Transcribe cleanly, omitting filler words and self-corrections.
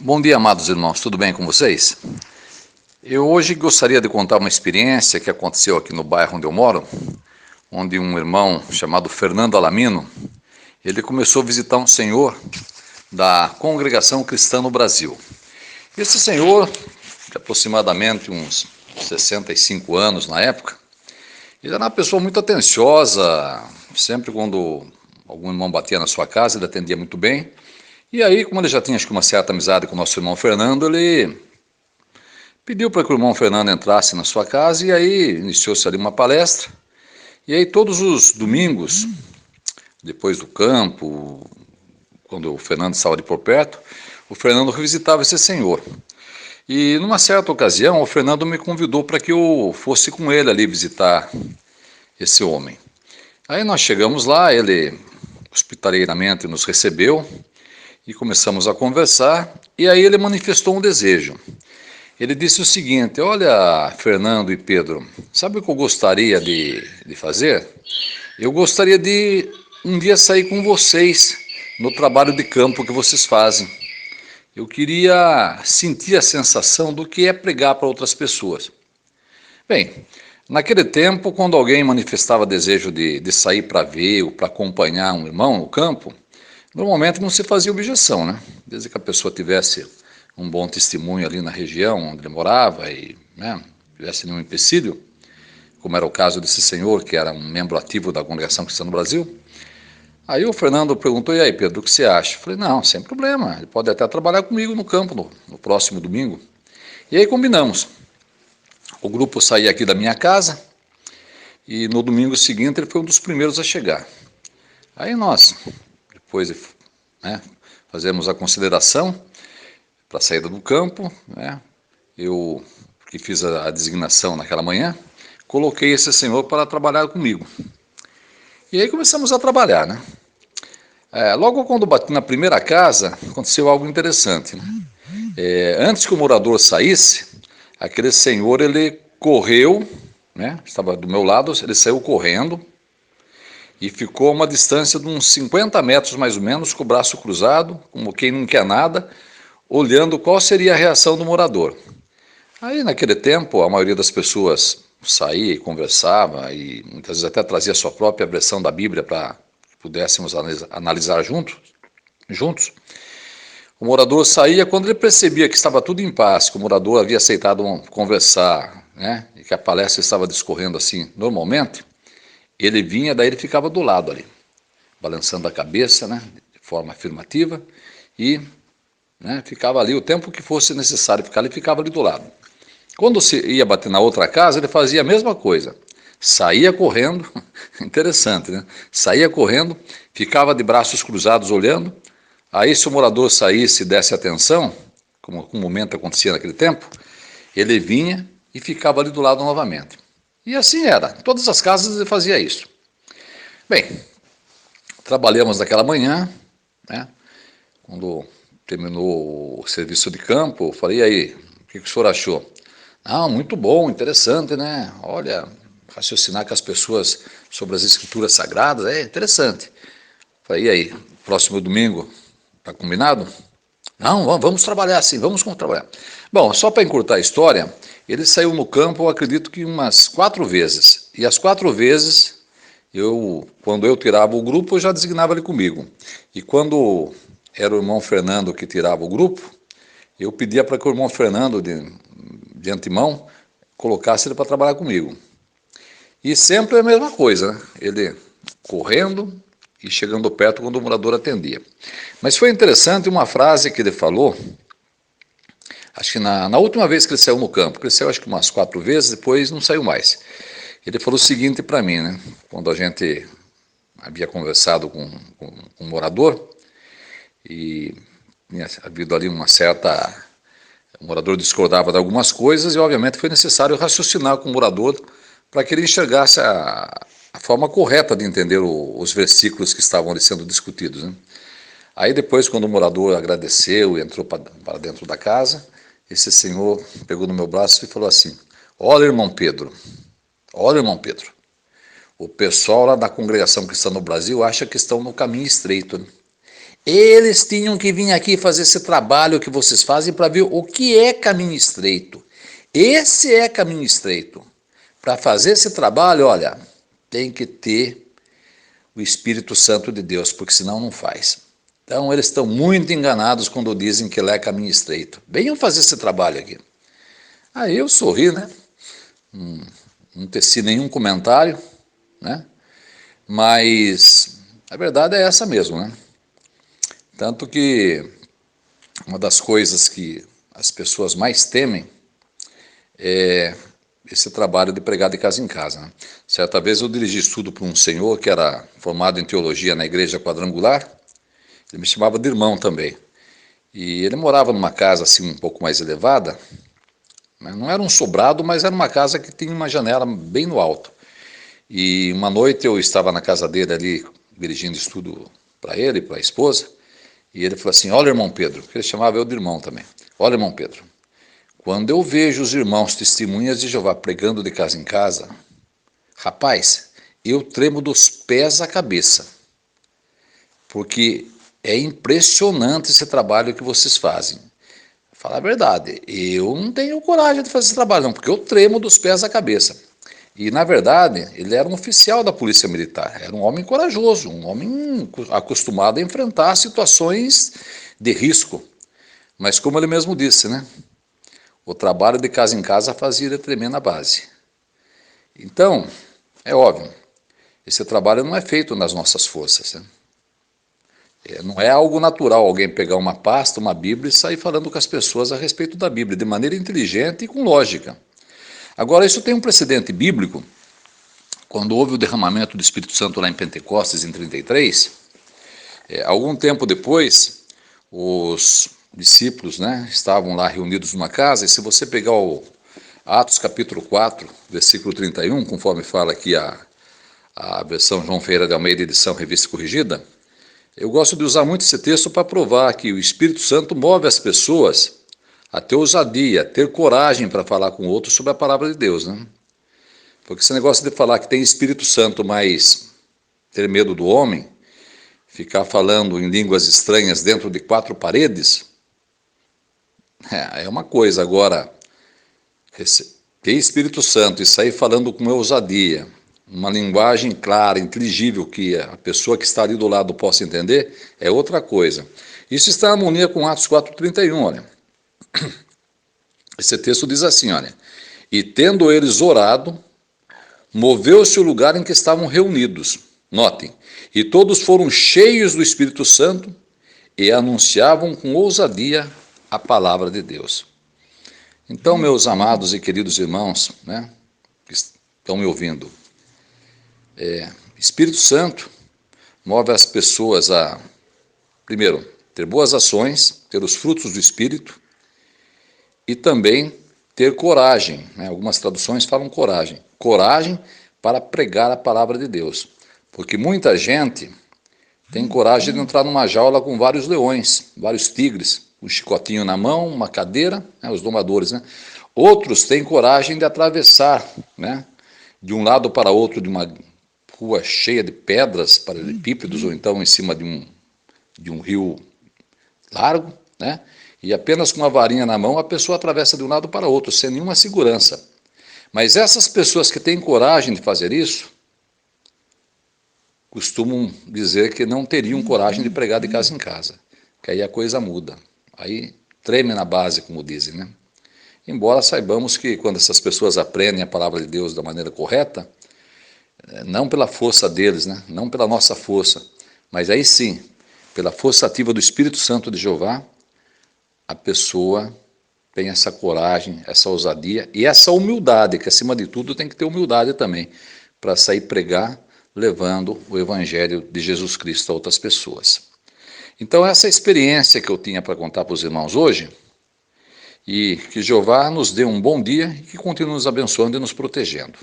Bom dia, amados irmãos, tudo bem com vocês? Eu hoje gostaria de contar uma experiência que aconteceu aqui no bairro onde eu moro, onde um irmão chamado Fernando Alamino, ele começou a visitar um senhor da Congregação Cristã no Brasil. Esse senhor, de aproximadamente uns 65 anos na época, ele era uma pessoa muito atenciosa, sempre quando algum irmão batia na sua casa, ele atendia muito bem. E aí, como ele já tinha acho que uma certa amizade com o nosso irmão Fernando, ele pediu para que o irmão Fernando entrasse na sua casa e aí iniciou-se ali uma palestra. E aí todos os domingos, depois do campo, quando o Fernando estava ali por perto, o Fernando revisitava esse senhor. E numa certa ocasião, o Fernando me convidou para que eu fosse com ele ali visitar esse homem. Aí nós chegamos lá, ele hospitaleiramente nos recebeu e começamos a conversar, e aí ele manifestou um desejo. Ele disse o seguinte: olha, Fernando e Pedro, sabe o que eu gostaria de fazer? Eu gostaria de um dia sair com vocês no trabalho de campo que vocês fazem. Eu queria sentir a sensação do que é pregar para outras pessoas. Bem, naquele tempo, quando alguém manifestava desejo de sair para ver ou para acompanhar um irmão no campo, normalmente não se fazia objeção, né? Desde que a pessoa tivesse um bom testemunho ali na região onde ele morava e tivesse nenhum empecilho, como era o caso desse senhor, que era um membro ativo da Congregação Cristã no Brasil. Aí o Fernando perguntou: e aí, Pedro, o que você acha? Eu falei: não, sem problema, ele pode até trabalhar comigo no campo no próximo domingo. E aí combinamos. O grupo saía aqui da minha casa e no domingo seguinte ele foi um dos primeiros a chegar. Aí nós, depois de fazemos a consideração para a saída do campo, eu, que fiz a designação naquela manhã, coloquei esse senhor para trabalhar comigo. E aí começamos a trabalhar, né? Logo quando bati na primeira casa, aconteceu algo interessante, né? Antes que o morador saísse, aquele senhor, ele correu, né? Estava do meu lado, ele saiu correndo e ficou a uma distância de uns 50 metros mais ou menos, com o braço cruzado, como quem não quer nada, olhando qual seria a reação do morador. Aí, naquele tempo, a maioria das pessoas saía e conversava, e muitas vezes até trazia a sua própria versão da Bíblia para que pudéssemos analisar juntos. O morador saía quando ele percebia que estava tudo em paz, que o morador havia aceitado conversar, né, e que a palestra estava discorrendo assim normalmente, ele vinha, daí ele ficava do lado ali, balançando a cabeça, né, de forma afirmativa, e ficava ali o tempo que fosse necessário ficar, ele ficava ali do lado. Quando se ia bater na outra casa, ele fazia a mesma coisa. Saía correndo, interessante, né? Saía correndo, ficava de braços cruzados olhando. Aí, se o morador saísse e desse atenção, como comumente acontecia naquele tempo, ele vinha e ficava ali do lado novamente. E assim era. Todas as casas ele fazia isso. Bem, trabalhamos naquela manhã, né? Quando terminou o serviço de campo, eu falei: e aí, o que o senhor achou? Ah, muito bom, interessante, né? Olha, raciocinar com as pessoas sobre as escrituras sagradas é interessante. Falei: e aí, próximo domingo, tá combinado? Não, vamos trabalhar sim, vamos trabalhar. Bom, só para encurtar a história, ele saiu no campo, eu acredito que umas 4 vezes. E as 4 vezes, quando eu tirava o grupo, eu já designava ele comigo. E quando era o irmão Fernando que tirava o grupo, eu pedia para que o irmão Fernando, de antemão, colocasse ele para trabalhar comigo. E sempre a mesma coisa, né? Ele correndo e chegando perto quando o morador atendia. Mas foi interessante uma frase que ele falou, acho que na última vez que ele saiu no campo, que ele saiu acho que umas 4 vezes, depois não saiu mais. Ele falou o seguinte para mim, né? Quando a gente havia conversado com um morador, e tinha havido ali uma certa... O morador discordava de algumas coisas e, obviamente, foi necessário raciocinar com o morador para que ele enxergasse a forma correta de entender os versículos que estavam ali sendo discutidos, né? Aí depois, quando o morador agradeceu e entrou para dentro da casa, esse senhor pegou no meu braço e falou assim: olha, irmão Pedro, o pessoal lá da Congregação Cristã no Brasil acha que estão no caminho estreito, né? Eles tinham que vir aqui fazer esse trabalho que vocês fazem para ver o que é caminho estreito. Esse é caminho estreito. Para fazer esse trabalho, olha, tem que ter o Espírito Santo de Deus, porque senão não faz. Então eles estão muito enganados quando dizem que lá é caminho estreito. Venham fazer esse trabalho aqui. Aí eu sorri, né? Não teci nenhum comentário, né? Mas a verdade é essa mesmo, né? Tanto que uma das coisas que as pessoas mais temem é esse trabalho de pregar de casa em casa, né? Certa vez eu dirigi estudo para um senhor que era formado em teologia na igreja quadrangular. Ele me chamava de irmão também. E ele morava numa casa assim um pouco mais elevada, né? Não era um sobrado, mas era uma casa que tinha uma janela bem no alto. E uma noite eu estava na casa dele ali, dirigindo estudo para ele e para a esposa, e ele falou assim: olha, irmão Pedro, que ele chamava eu de irmão também. Olha, irmão Pedro, quando eu vejo os irmãos testemunhas de Jeová pregando de casa em casa, rapaz, eu tremo dos pés à cabeça, porque é impressionante esse trabalho que vocês fazem. Falar a verdade, eu não tenho coragem de fazer esse trabalho não, porque eu tremo dos pés à cabeça. E, na verdade, ele era um oficial da Polícia Militar, era um homem corajoso, um homem acostumado a enfrentar situações de risco. Mas, como ele mesmo disse, né? O trabalho de casa em casa fazia ele tremer na base. Então, é óbvio, esse trabalho não é feito nas nossas forças, né? Não é algo natural alguém pegar uma pasta, uma Bíblia e sair falando com as pessoas a respeito da Bíblia, de maneira inteligente e com lógica. Agora, isso tem um precedente bíblico. Quando houve o derramamento do Espírito Santo lá em Pentecostes, em 33, algum tempo depois, os discípulos, né, estavam lá reunidos numa casa, e se você pegar o Atos capítulo 4, versículo 31, conforme fala aqui a versão João Ferreira de Almeida, edição Revista e Corrigida, eu gosto de usar muito esse texto para provar que o Espírito Santo move as pessoas a ter ousadia, a ter coragem para falar com outros sobre a palavra de Deus, né? Porque esse negócio de falar que tem Espírito Santo, mas ter medo do homem, ficar falando em línguas estranhas dentro de quatro paredes, é uma coisa. Agora, ter Espírito Santo e sair falando com ousadia, uma linguagem clara, inteligível, que a pessoa que está ali do lado possa entender, é outra coisa. Isso está em harmonia com Atos 4,31, olha. Esse texto diz assim, olha: e tendo eles orado, moveu-se o lugar em que estavam reunidos. Notem, e todos foram cheios do Espírito Santo e anunciavam com ousadia a palavra de Deus. Então, meus amados e queridos irmãos, né, que estão me ouvindo, Espírito Santo move as pessoas a, primeiro, ter boas ações, ter os frutos do Espírito e também ter coragem, né? Algumas traduções falam coragem. Coragem para pregar a palavra de Deus. Porque muita gente tem coragem de entrar numa jaula com vários leões, vários tigres, um chicotinho na mão, uma cadeira, né, os domadores, né? Outros têm coragem de atravessar, né, de um lado para outro de uma rua cheia de pedras, paralelepípedos, ou então em cima de um rio largo, né? E apenas com uma varinha na mão a pessoa atravessa de um lado para outro, sem nenhuma segurança. Mas essas pessoas que têm coragem de fazer isso, costumam dizer que não teriam coragem de pregar de casa em casa, que aí a coisa muda, aí treme na base, como dizem, né? Embora saibamos que quando essas pessoas aprendem a palavra de Deus da maneira correta, não pela força deles, né? Não pela nossa força, mas aí sim, pela força ativa do Espírito Santo de Jeová, a pessoa tem essa coragem, essa ousadia e essa humildade, que acima de tudo tem que ter humildade também, para sair pregar, levando o Evangelho de Jesus Cristo a outras pessoas. Então essa experiência que eu tinha para contar para os irmãos hoje, e que Jeová nos dê um bom dia e que continue nos abençoando e nos protegendo.